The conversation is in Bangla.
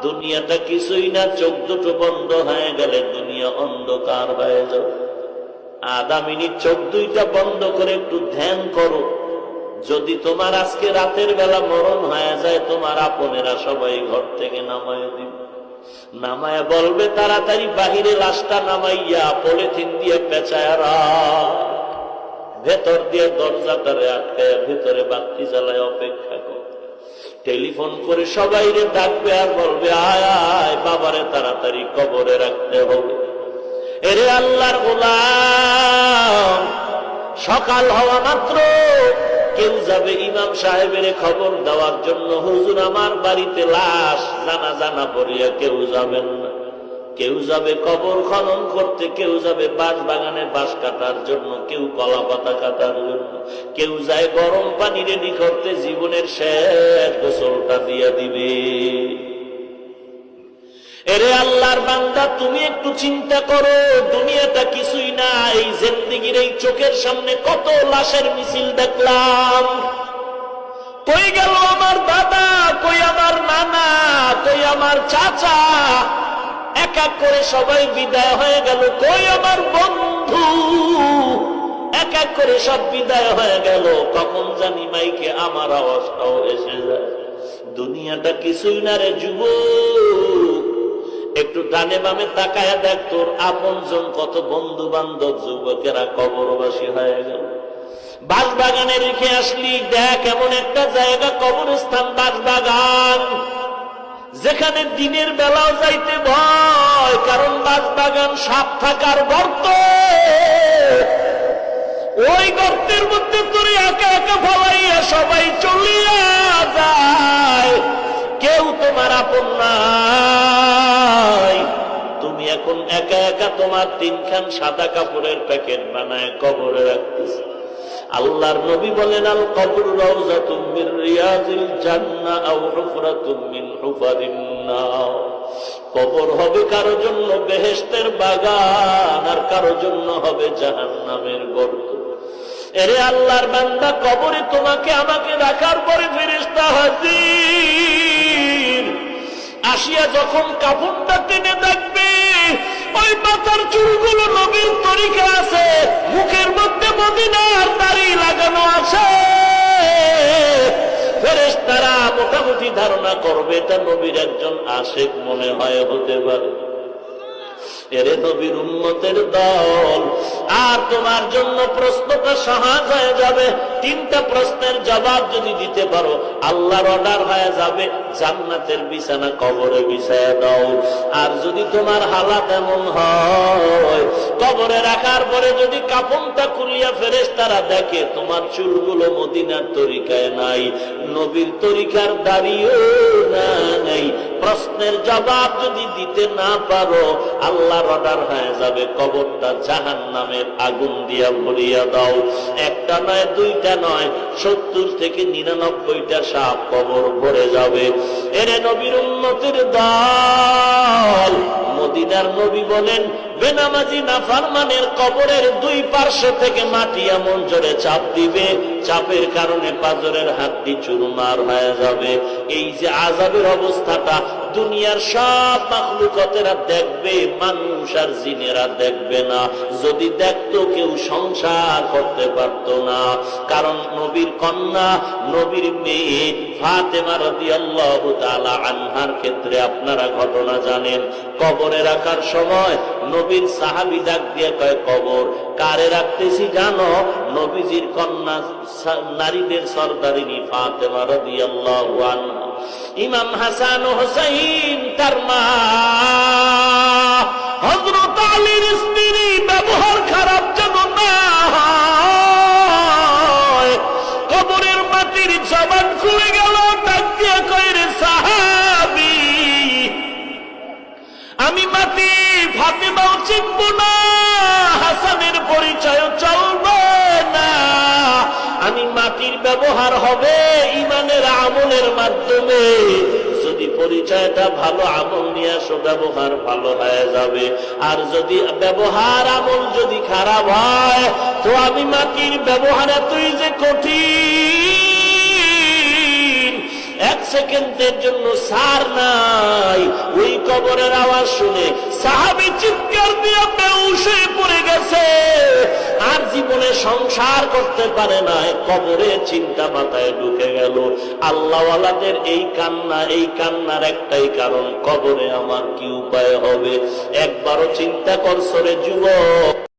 দুনিয়াটা কিছুই না, চোখ দুটো বন্ধ হয়ে গেলে দুনিয়া অন্ধকার হয়ে যাবে। আধা মিনিট চোখ দুইটা বন্ধ করে একটু ধ্যান করো। যদি তোমার আজকে রাতের বেলা মরণ হয়ে যায়, তোমার আপনেরা সবাই ঘর থেকে নামায় দিবে, নামায় বলবে তাড়াতাড়ি বাহিরে লাশটা নামাইয়া পলিথিন দিয়ে পেঁচায় ভেতর দিয়ে দরজাটারে আটকায় ভেতরে বাতি জ্বালায় অপেক্ষা কর। টেলিফোন করে সবাই রে ডাকবে আর বলবে আয় আয় বাবারে তাড়াতাড়ি কবরে রাখতে হবে। এরে আল্লাহর গোলাম, সকাল হওয়া মাত্র কেউ যাবে ইমাম সাহেবের খবর দেওয়ার জন্য, হুজুর আমার বাড়িতে লাশ, জানাজা না পড়িয়া কেউ যাবেন না। কেউ যাবে কবর খনন করতে, কেউ যাবে বাঁশ বাগানে বাঁশ কাটার জন্য, কেউ কলা পাতা কাটার জন্য, কেউ যায় গরম পানি রেডি করতে, জীবনের শেষ গোসলটা দিয়ে দিবে। এরে আল্লাহর বান্দা, তুমি একটু চিন্তা করো, দুনিয়াটা কিছুই না। এই জিন্দেগির এই চোখের সামনে কত লাশের মিছিল দেখলাম। কই গেল আমার দাদা, কই আমার নানা, কই আমার চাচা, এক এক করে সবাই বিদায় হয়ে গেল। কই আমার বন্ধু, এক এক করে সব বিদায় হয়ে গেল। কখন জানি মাইকে আমার আওয়াজটাও এসে যায়। দুনিয়াটা কিছুই না রে যুবক, একটু ডানে বামে তাকায় দেখ, তোর আপনজন কত বন্ধু বান্ধব যুবকেরা কবরবাসী হয়ে গেল। বাঁশবাগানে রেখে আসলি, দেখ এমন একটা জায়গা কবরস্থান বাঁশবাগান, যেখানে দিনের বেলাও যাইতে ভয়, কারণ বাঁশবাগান সাপ থাকার গর্ত। ওই গর্তের মধ্যে তোরে একা একা ফলাইয়া সবাই চলিয়া যায়, কেউ তোমার আপন নাই। তুমি এখন একা একা তোমার তিনখান সাদা কাপড়ের প্যাকেট বানায় কবরে রাখতেছ। আল্লাহর নবী বলেন, আল কবর রাউযাতুম মিন রিয়াজিল জান্নাহ আও হুফরাতুম মিন হুফারিন নার। কবর হবে কারো জন্য বেহেশতের বাগান, আর কারো জন্য হবে জাহান্নামের গর্ত। এরে আল্লাহর বান্দা, কবরে তোমাকে আমাকে রাখার পরে ফেরেশতা হাজির আসিয়া যখন কাফনটা টেনে দেখবে, ওই মাথার চুলগুলো নবীর তরিকা আছে, মুখের মধ্যে মদিনার দাড়ি লাগানো আছে। ফেরেশতারা মোটামুটি ধারণা করবে এটা নবীর একজন আশিক মনে হয় হতে পারে। এরে নবীর উম্মতের দল, আর তোমার জন্য প্রশ্নটা সহজ হয়ে যাবে। তিনটা প্রশ্নের জবাব যদি দিতে পারো, আল্লাহর অর্ডার হয়ে যাবে, জান্নাতের বিছানা কবরে বিছায়া দাও। আর যদি তোমার হালাত এমন হয়, কবরে রাখার পরে যদি কাফনটা খুলিয়া ফেরেশতারা দেখে তোমার চুলগুলো মদিনার তরিকায় নাই, নবীর তরিকার দাড়িও নাই, প্রশ্নের জবাব যদি দিতে না পারো, আল্লাহর অর্ডার হয়ে যাবে, কবরটা জাহান্নামের আগুন দিয়া ভরিয়া দাও। একটা নয়, দুইটা নয়, 70 থেকে 99টা সাপ কবর ভরে যাবে। এরে নবীর উম্মতের দল, মদিনার নবী বলেন, বেনামাজি নাফরমানের কবরের দুই পার্শ্ব থেকে মাটি এমন জোরে চাপ দিবে, চাপের কারণে পাঁজরের হাড্ডি চুরমার হয়ে যাবে। এই যে আযাবের অবস্থাটা দুনিয়ার সব মাখলুকাতেরা দেখবে, মানুষ আর জিনেরা দেখবে না। যদি দেখতো কেউ সংসার করতে পারত না। কারণ নবীর কন্যা, নবীর মেয়ে ফাতেমা রাদিয়াল্লাহু তাআলা আনহার ক্ষেত্রে আপনারা ঘটনা জানেন। কবরে রাখার সময় নবীর সাহাবী ডাক দিয়ে কয়, কবর কারে রাখতেছি জানো? নবীজির কন্যা, নারীদের সরদারিনী ফাতেমা রাদিয়াল্লাহু আনহা। ইমাম হাসান ও হুসাইন তার মা, হযরত আলীর স্ত্রী, ব্যবহার খারাপ যেন না হয়। কবরের মাটির জবান খুলে গেল, ডাক দিয়ে কয়, রে সাহাবী, আমি মাটি ফাতেমাও চিনব না, হাসানের পরিচয় চলবে না। আমি মাটির ব্যবহার হবে ইমানের আমলের মাধ্যমে। যদি পরিচয়টা ভালো, আমল নিয়ে আসো, ব্যবহার ভালো হয়ে যাবে। আর যদি ব্যবহার আমল যদি খারাপ হয়, তো আমি মাটির ব্যবহার এতই যে কঠিন, এক সেকেন্ডের জন্য সার নাই। ওই কবরের আওয়াজ শুনে সাহাবী চিৎকার দিয়ে বেহুশ হয়ে পড়ে গেছে, আর জীবনে সংসার করতে পারে না। কবরে চিন্তা মাথায় ঢুকে গেল। আল্লাহওয়ালাদের এই কান্নার একটাই কারণ, কবরে আমার কি উপায় হবে। একবারও চিন্তা করছো রে যুবক,